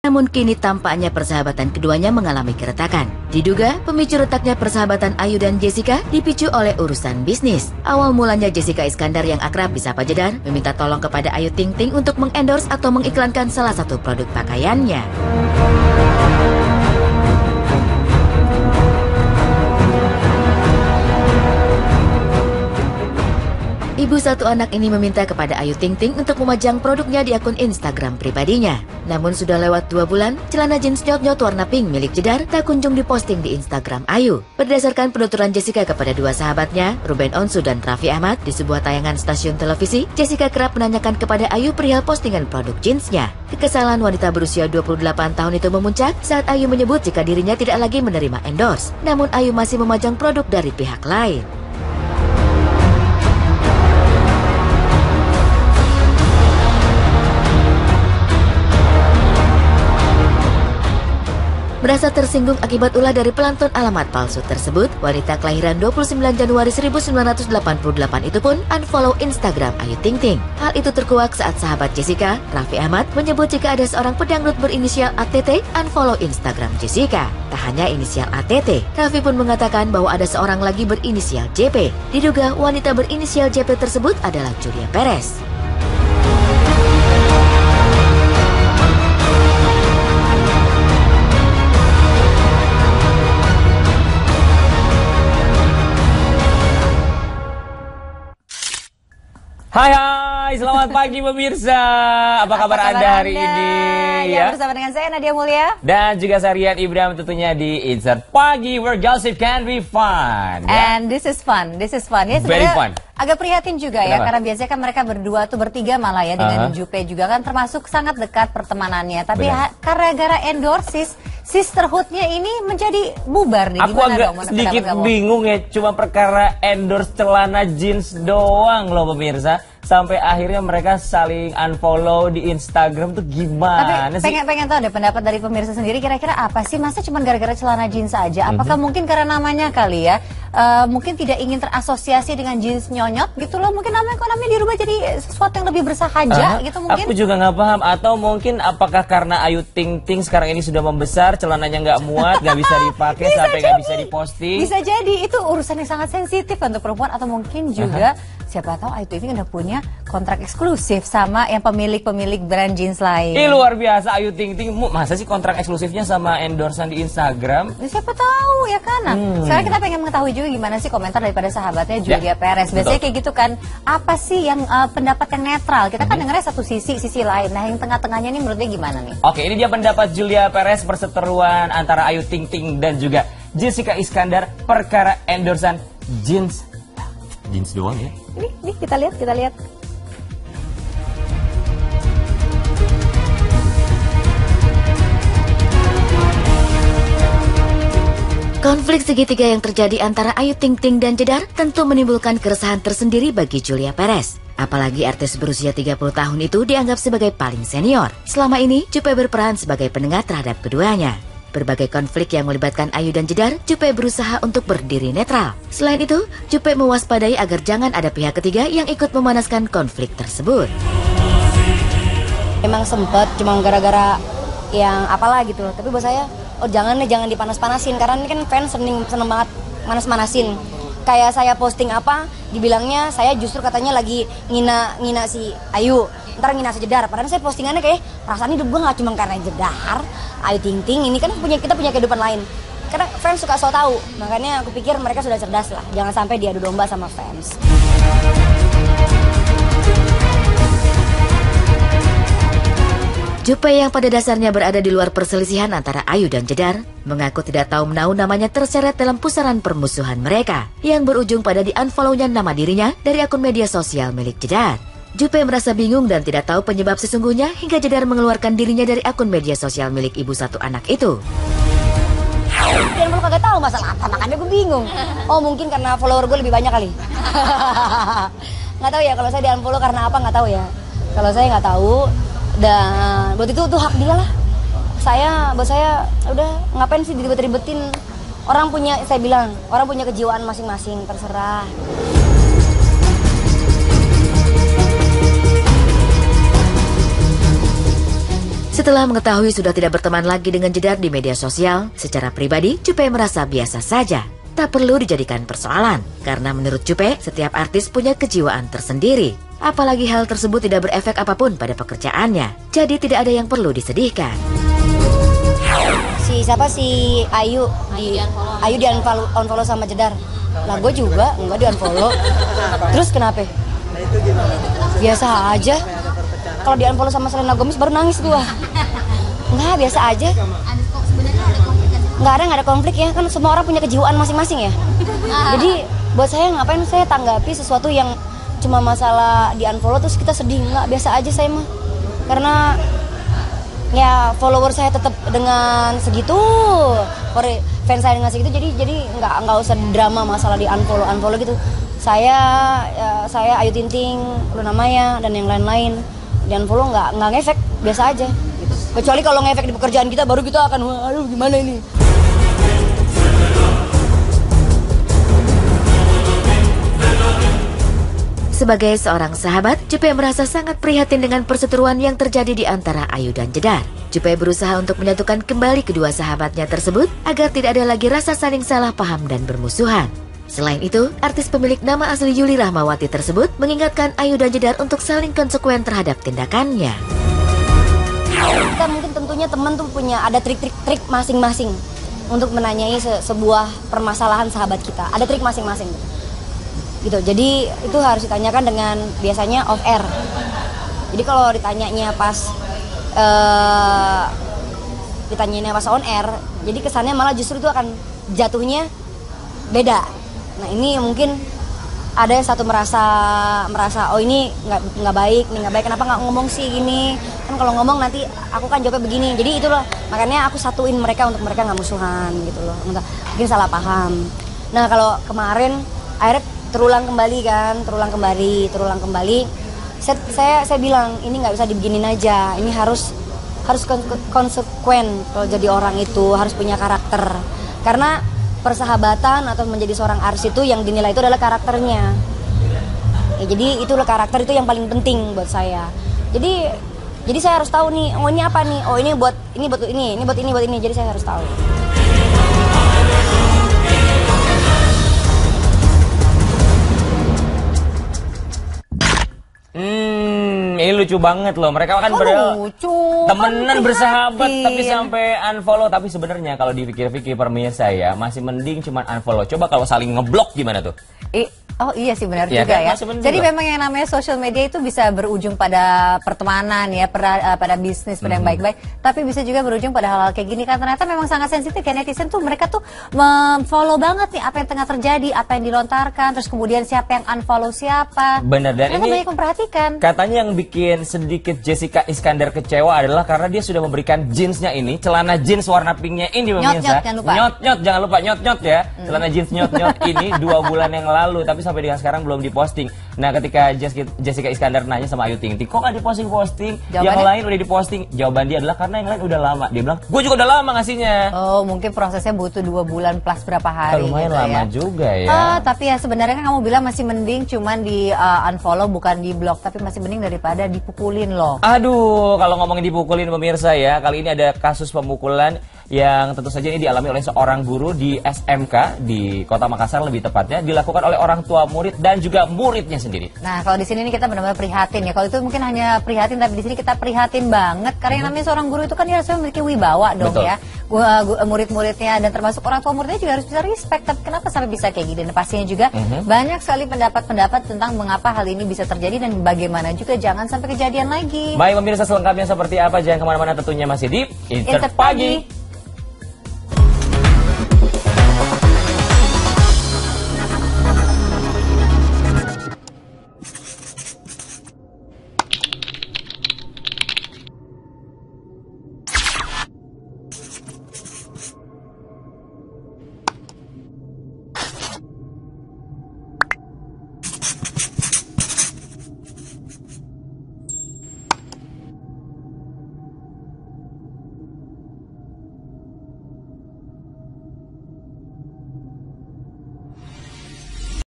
Namun kini tampaknya persahabatan keduanya mengalami keretakan. Diduga pemicu retaknya persahabatan Ayu dan Jessica dipicu oleh urusan bisnis. Awal mulanya Jessica Iskandar yang akrab disapa Jedar meminta tolong kepada Ayu Ting Ting untuk mengendorse atau mengiklankan salah satu produk pakaiannya. Ibu satu anak ini meminta kepada Ayu Ting Ting untuk memajang produknya di akun Instagram pribadinya. Namun sudah lewat 2 bulan, celana jeans nyot-nyot warna pink milik Jedar tak kunjung diposting di Instagram Ayu. Berdasarkan penuturan Jessica kepada dua sahabatnya, Ruben Onsu dan Raffi Ahmad, di sebuah tayangan stasiun televisi, Jessica kerap menanyakan kepada Ayu perihal postingan produk jeansnya. Kekesalan wanita berusia 28 tahun itu memuncak saat Ayu menyebut jika dirinya tidak lagi menerima endorse. Namun Ayu masih memajang produk dari pihak lain. Merasa tersinggung akibat ulah dari pelantun alamat palsu tersebut, wanita kelahiran 29 Januari 1988 itu pun unfollow Instagram Ayu Ting Ting. Hal itu terkuak saat sahabat Jessica, Raffi Ahmad, menyebut jika ada seorang pedangdut berinisial ATT unfollow Instagram Jessica. Tak hanya inisial ATT, Raffi pun mengatakan bahwa ada seorang lagi berinisial JP. Diduga wanita berinisial JP tersebut adalah Julia Perez. Hai, selamat pagi pemirsa. Apa kabar Anda hari ini? Ya, bersama dengan saya Nadia Mulya. Dan juga saya Rian Ibrahim tentunya di Insert Pagi where gossip can be fun. And this is fun, Ya, very fun. Agak prihatin juga. Kenapa? Ya, karena biasanya kan mereka berdua tuh bertiga malah ya dengan Jupe juga kan termasuk sangat dekat pertemanannya. Tapi karena gara endorse sisterhoodnya ini menjadi bubar nih. Aku agak sedikit bingung ya, cuma perkara endorse celana jeans doang loh pemirsa. Sampai akhirnya mereka saling unfollow di Instagram tuh gimana Tapi sih? pengen tahu deh pendapat dari pemirsa sendiri, kira-kira apa sih? Masa cuma gara-gara celana jeans aja? Apakah mungkin karena namanya kali ya? Mungkin tidak ingin terasosiasi dengan jeans nyonyot gitu loh. Mungkin namanya dirubah jadi sesuatu yang lebih bersahaja gitu mungkin. Aku juga nggak paham. Atau mungkin apakah karena Ayu Ting Ting sekarang ini sudah membesar, celananya nggak muat, nggak bisa dipakai sampai nggak bisa diposting? Bisa jadi itu urusan yang sangat sensitif untuk perempuan. Atau mungkin juga siapa tahu Ayu Ting Ting udah punya kontrak eksklusif sama yang pemilik brand jeans lain. Luar biasa Ayu Ting Ting. Masa sih kontrak eksklusifnya sama endorsean di Instagram? Siapa tahu ya kan. Nah, sekarang kita pengen mengetahui juga gimana sih komentar daripada sahabatnya Julia Perez. Biasanya kayak gitu kan. Apa sih yang pendapat yang netral? Kita kan dengarnya satu sisi lain. Nah, yang tengah-tengahnya ini menurutnya gimana nih? Oke, ini dia pendapat Julia Perez perseteruan antara Ayu Ting Ting dan juga Jessica Iskandar perkara endorsean jeans. Jeans doang ya? Nih kita lihat. Konflik segitiga yang terjadi antara Ayu Ting Ting dan Jedar tentu menimbulkan keresahan tersendiri bagi Julia Perez. Apalagi artis berusia 30 tahun itu dianggap sebagai paling senior. Selama ini, Jupe berperan sebagai penengah terhadap keduanya. Berbagai konflik yang melibatkan Ayu dan Jedar, Jupe berusaha untuk berdiri netral. Selain itu, Jupe mewaspadai agar jangan ada pihak ketiga yang ikut memanaskan konflik tersebut. Emang sempet, cuma gara-gara yang apalah gitu. Tapi buat saya, jangan dipanas-panasin. Karena ini kan fans seneng banget manas-manasin. Kayak saya posting apa, dibilangnya saya justru katanya lagi ngina si Ayu, ntar ngina si Jedar. Padahal saya postingannya kayak perasaan hidup gue gak cuma karena Jedar, Ayu Ting Ting. Ini kan kita punya kehidupan lain. Karena fans suka so tau, makanya aku pikir mereka sudah cerdas lah. Jangan sampai diadu domba sama fans. Jupe yang pada dasarnya berada di luar perselisihan antara Ayu dan Jedar mengaku tidak tahu menahu namanya terseret dalam pusaran permusuhan mereka yang berujung pada di-unfollow-nya nama dirinya dari akun media sosial milik Jedar. Jupe merasa bingung dan tidak tahu penyebab sesungguhnya hingga Jedar mengeluarkan dirinya dari akun media sosial milik ibu satu anak itu. Dan lu kagak tahu masalah apa, makanya gue bingung. Oh mungkin karena follower gue lebih banyak kali. Nggak tahu ya kalau saya di-unfollow karena apa, nggak tahu ya. Kalau saya nggak tahu. Dan buat itu hak dia lah. Buat saya udah ngapain sih diribet-ribetin. Orang punya kejiwaan masing-masing, terserah. Setelah mengetahui sudah tidak berteman lagi dengan Jedar di media sosial, secara pribadi Cupe merasa biasa saja. Tak perlu dijadikan persoalan, karena menurut Cupe, setiap artis punya kejiwaan tersendiri. Apalagi hal tersebut tidak berefek apapun pada pekerjaannya, jadi tidak ada yang perlu disedihkan. Si Ayu di unfollow sama Jedar. Lah gue juga enggak di unfollow. Terus kenapa? Biasa aja. Kalau di unfollow sama Selena Gomez baru nangis gua. Enggak, biasa aja. Nggak ada konflik ya, kan semua orang punya kejiwaan masing-masing ya. Jadi buat saya ngapain saya tanggapi sesuatu yang cuma masalah di unfollow terus kita sedih. Nggak, biasa aja saya mah. Karena ya follower saya tetap dengan segitu, fans saya dengan segitu, jadi nggak usah drama masalah di unfollow gitu. Saya Ayu Ting Ting, Luna Maya dan yang lain-lain di unfollow nggak ngefek, biasa aja. Gitu. Kecuali kalau ngefek di pekerjaan kita baru kita akan aduh gimana ini. Sebagai seorang sahabat, Cupe merasa sangat prihatin dengan perseteruan yang terjadi di antara Ayu dan Jedar. Cupe berusaha untuk menyatukan kembali kedua sahabatnya tersebut agar tidak ada lagi rasa saling salah paham dan bermusuhan. Selain itu, artis pemilik nama asli Yuli Rahmawati tersebut mengingatkan Ayu dan Jedar untuk saling konsekuen terhadap tindakannya. Kita mungkin tentunya teman tuh punya ada trik-trik masing-masing untuk menanyai sebuah permasalahan sahabat kita. Ada trik masing-masing gitu. Jadi itu harus ditanyakan dengan biasanya off air. Jadi kalau ditanyanya pas on air, jadi kesannya malah justru itu akan jatuhnya beda. Nah ini mungkin ada yang satu merasa oh ini nggak baik, kenapa nggak ngomong sih gini, kan kalau ngomong nanti aku kan jawabnya begini. Jadi itulah makanya aku satuin mereka untuk mereka nggak musuhan gitu loh, mungkin salah paham. Nah kalau kemarin akhirnya terulang kembali. Saya bilang ini nggak bisa dibeginin aja, ini harus konsekuen kalau jadi orang itu harus punya karakter, karena persahabatan atau menjadi seorang artis itu yang dinilai itu adalah karakternya. Ya, jadi itulah karakter itu yang paling penting buat saya. Jadi saya harus tahu nih, oh ini apa nih, oh ini buat ini, jadi saya harus tahu. Ini lucu banget loh. Mereka kan temenan bersahabat tapi sampai unfollow. Tapi sebenarnya kalau dipikir-pikir pemirsa ya, masih mending cuman unfollow. Coba kalau saling ngeblok gimana tuh? Oh iya sih benar ya, juga kan? ya. Jadi memang yang namanya social media itu bisa berujung pada pertemanan ya, pada bisnis, pada yang baik-baik. Tapi bisa juga berujung pada hal-hal kayak gini kan. Ternyata memang sangat sensitif ya netizen tuh. Mereka tuh follow banget nih apa yang tengah terjadi, apa yang dilontarkan, terus kemudian siapa yang unfollow siapa. Benar, dan mereka ini banyak memperhatikan. Katanya yang bikin sedikit Jessica Iskandar kecewa adalah karena dia sudah memberikan jeansnya ini, celana jeans warna pinknya ini pemirsa. Nyot-nyot, jangan lupa nyot-nyot ya. Celana jeans nyot-nyot ini 2 bulan yang lalu, tapi sampai dengan sekarang belum diposting. Nah ketika Jessica Iskandar nanya sama Ayu Ting Ting, kok gak diposting-posting? Yang lain udah diposting. Jawaban dia adalah karena yang lain udah lama. Dia bilang, gue juga udah lama ngasihnya. Oh mungkin prosesnya butuh 2 bulan plus berapa hari. Lumayan gitu lama ya. Juga ya. Tapi ya sebenarnya kan kamu bilang masih mending cuman di unfollow bukan di block. Tapi masih mending daripada dipukulin loh. Aduh, kalau ngomongin dipukulin pemirsa ya, kali ini ada kasus pemukulan yang tentu saja ini dialami oleh seorang guru di SMK di Kota Makassar, lebih tepatnya dilakukan oleh orang tua murid dan juga muridnya sendiri. Nah, kalau di sini nih kita benar-benar prihatin ya. Kalau itu mungkin hanya prihatin, tapi di sini kita prihatin banget karena yang namanya seorang guru itu kan dia harus memiliki wibawa dong. Betul. Ya. Murid-muridnya dan termasuk orang tua muridnya juga harus bisa respect. Tapi kenapa sampai bisa kayak gini? Dan pastinya juga banyak sekali pendapat-pendapat tentang mengapa hal ini bisa terjadi dan bagaimana juga jangan sampai kejadian lagi. Baik pemirsa, selengkapnya seperti apa jangan kemana-mana, tentunya masih di Insert Pagi.